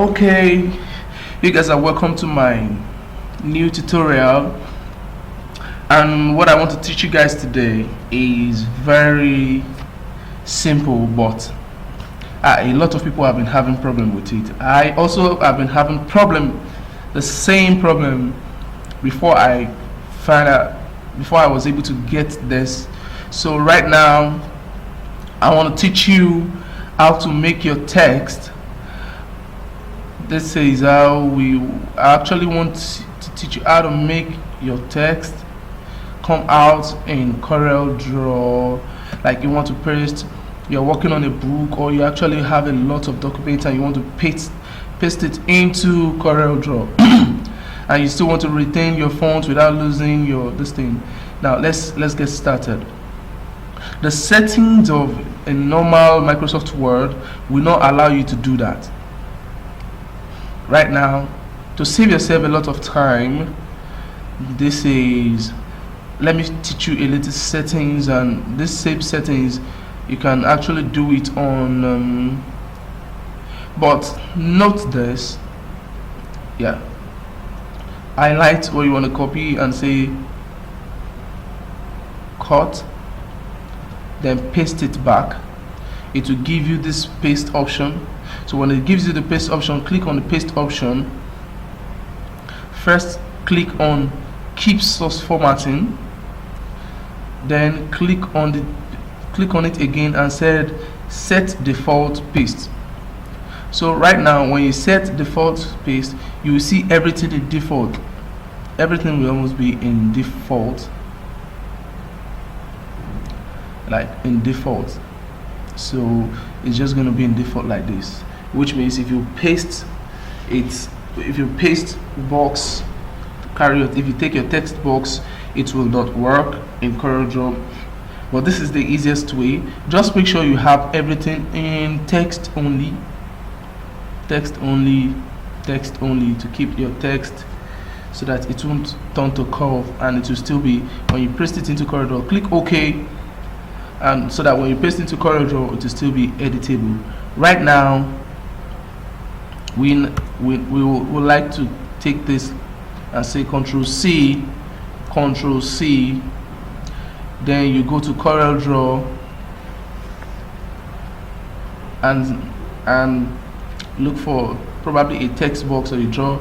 Okay, you guys are welcome to my new tutorial, and what I want to teach you guys today is very simple, but a lot of people have been having problem with it. I also have been having the same problem before I was able to get this. So right now I want to teach you how to make your text. This is how I actually want to teach you how to make your text come out in Corel Draw. Like you want to paste, you're working on a book, or you actually have a lot of documents and you want to paste it into Corel Draw and you still want to retain your font without losing this thing. Now let's get started. The settings of a normal Microsoft Word will not allow you to do that. Right now, to save yourself a lot of time, let me teach you a little settings, and this save settings you can actually do it on but note this, highlight what you want to copy and say cut, then paste it back. It will give you this paste option. So when it gives you the paste option, click on the paste option. First click on keep source formatting, then click on it again and said set default paste. So right now when you set default paste, you will see everything in default. Everything will almost be in default, like in default. So it's just going to be in default like this, which means if you paste box, if you take your text box, it will not work in Corel Draw. But this is the easiest way. Just make sure you have everything in text only to keep your text so that it won't turn to curve, and it will still be, when you paste it into Corel Draw, click OK, and so that when you paste into Corel Draw, it will still be editable. Right now we would like to take this and say Control C, then you go to Corel Draw and look for probably a text box, or you draw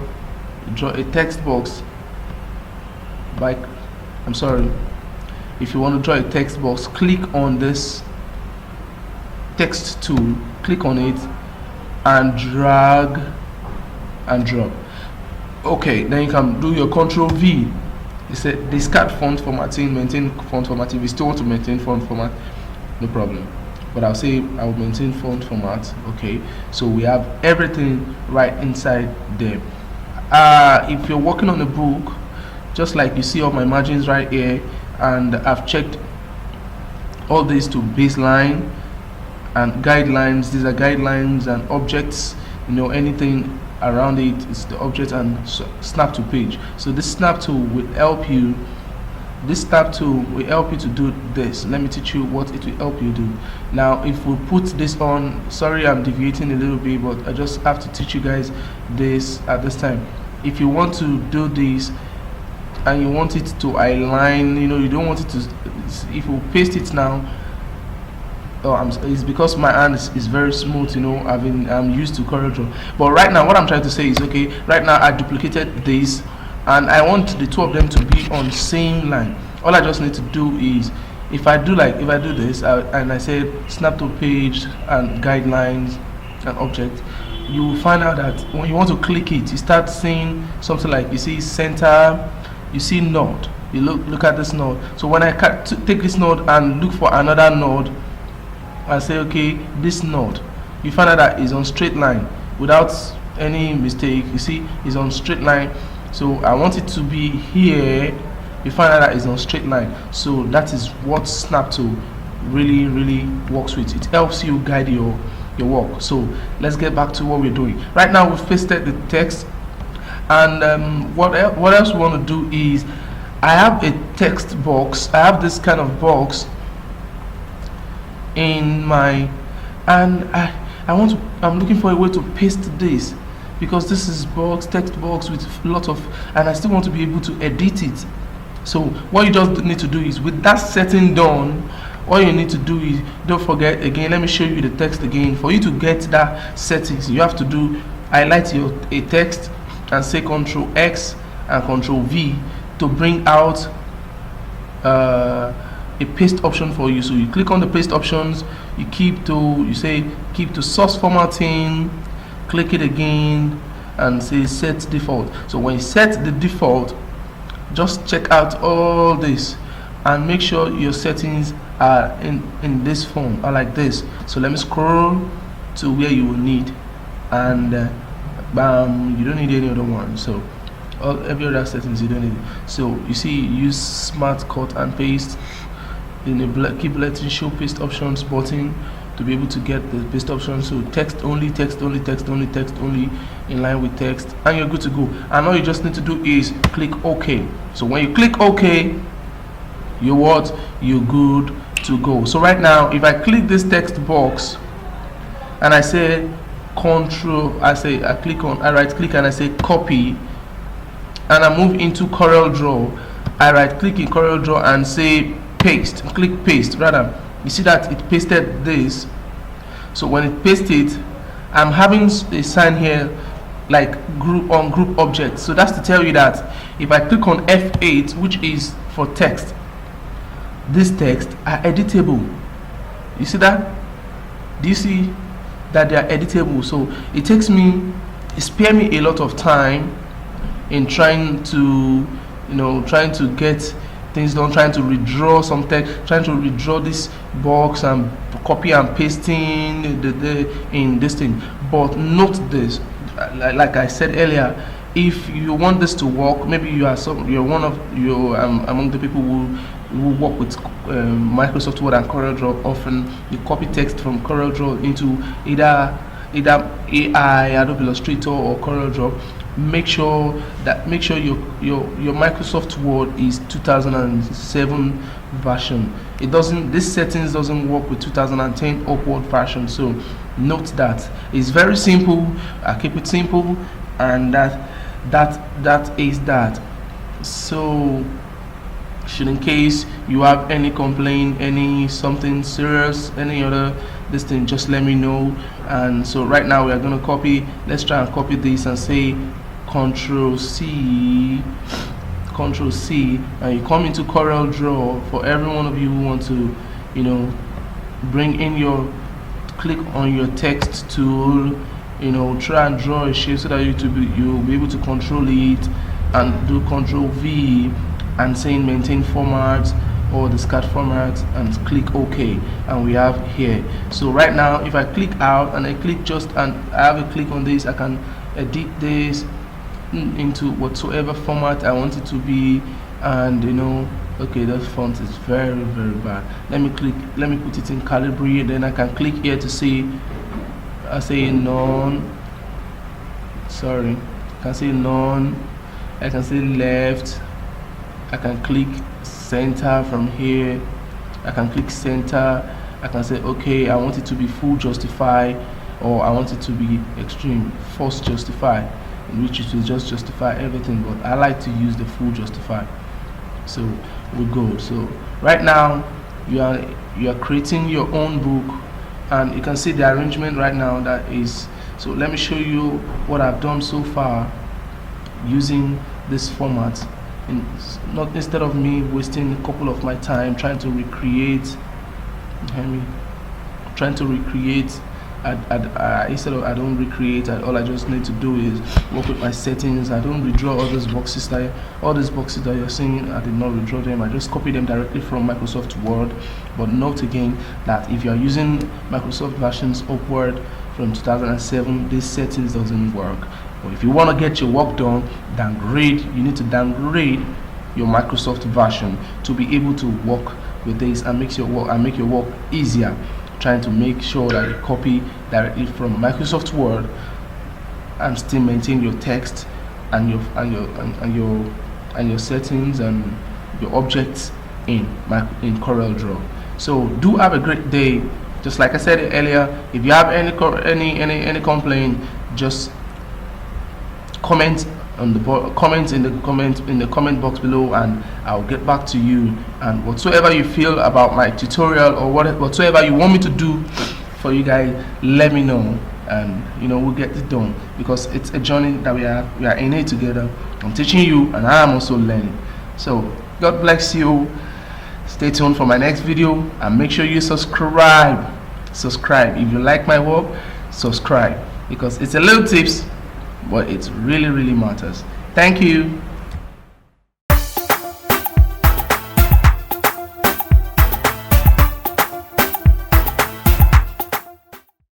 a text box if you want to draw a text box, click on this text tool, click on it and drag and drop. Okay, then you can do your Control V. It said discard font formatting, maintain font formatting. If you still want to maintain font format, no problem, but I'll say I will maintain font format. Okay, so we have everything right inside there. If you're working on a book, just like you see all my margins right here, and I've checked all these to baseline and guidelines. These are guidelines and objects, anything around it is the object, and snap to page. So this snap tool will help you to do this. Let me teach you what it will help you do. Now if we put this on, sorry I'm deviating a little bit, but I just have to teach you guys this at this time. If you want to do this and you want it to align, you don't want it to, if you paste it now, it's because my hand is very smooth, I'm used to Corel Draw. But right now what I'm trying to say is, okay, right now I duplicated this and I want the two of them to be on same line. All I just need to do is, if I do this and I say snap to page and guidelines and object, you will find out that when you want to click it, you start seeing something like, you see center, you see node, you look at this node. So when I take this node and look for another node and say, okay, this node, you find out that is on straight line without any mistake. You see it's on straight line, so I want it to be here. You find out that it's on straight line. So that is what snap tool really works with. It helps you guide your work. So let's get back to what we're doing. Right now we've pasted the text, and what else we want to do is, I have a text box. I have this kind of box in my, and I'm looking for a way to paste this. because this is box, text box with a lot of, and I still want to be able to edit it. So what you just need to do is, with that setting done, all you need to do is, don't forget again, let me show you the text again. For you to get that settings, you have to do highlight a text and say Control X and Control V to bring out a paste option for you. So you click on the paste options, you say keep to source formatting, click it again and say set default. So when you set the default, just check out all this and make sure your settings are in this form, or like this. So let me scroll to where you will need, and bam, you don't need any other one. So every other settings you don't need. So you see, use smart cut and paste in the keep letting show paste options button to be able to get the paste option. So text only, text only, text only, text only, in line with text, and you're good to go. And all you just need to do is click OK. So when you click OK, you're good to go. So right now, if I click this text box and I say I click on, I right click and I say copy, and I move into Corel Draw, I right click in Corel Draw and say paste, click paste. Rather, you see that it pasted this. So when it pasted, I'm having a sign here like group object. So that's to tell you that if I click on F8, which is for text, this text are editable. You see that? Do you see that they are editable? So it spare me a lot of time in trying to get things done, trying to redraw some text, trying to redraw this box and copy and pasting in this thing. But note this, like I said earlier, if you want this to work, maybe you're one of among the people who work with Microsoft Word and Corel Draw. Often you copy text from Corel Draw into either AI, Adobe Illustrator, or Corel Draw. Make sure your Microsoft Word is 2007 version. This settings doesn't work with 2010 upward version. So note that. It's very simple. I keep it simple, and that is that. So should, in case you have any complaint, any something serious, any other this thing, just let me know. And so right now we are going to copy. Let's try and copy this and say Control C, and you come into Corel Draw. For every one of you who want to bring in click on your text tool, try and draw a shape so that you'll be able to control it, and do Control V and saying maintain format or discard format and click OK, and we have here. So right now if I click out and I click and I have a click on this, I can edit this into whatsoever format I want it to be. And okay, that font is very bad. Let me put it in Calibri. Then I can click here to say none. Sorry, I can say none. I can say left. I can click center from here. I can click center. I can say okay, I want it to be full justify, or I want it to be extreme force justify, in which it will just justify everything, but I like to use the full justify. So we go. So right now you are creating your own book, and you can see the arrangement right now that is. So let me show you what I've done so far using this format. Instead of me wasting a couple of my time trying to recreate, instead of I don't recreate. All I just need to do is work with my settings. I don't redraw all these boxes that you're seeing. I did not redraw them. I just copy them directly from Microsoft Word. But note again that if you are using Microsoft versions upward from 2007, this settings doesn't work. But if you want to get your work done, you need to downgrade your Microsoft version to be able to work with this and make your work easier. Trying to make sure that you copy directly from Microsoft Word and still maintain your text and your settings and your objects in Corel Draw. So do have a great day. Just like I said earlier, if you have any complaint, just comment on the comment in the comment box below, and I'll get back to you. And whatsoever you feel about my tutorial, or whatsoever you want me to do for you guys, let me know, and we'll get it done, because it's a journey that we are in it together. I'm teaching you and I'm also learning. So God bless you. Stay tuned for my next video, and make sure you subscribe. If you like my work, subscribe, because it's a little tips, but it really matters. Thank you.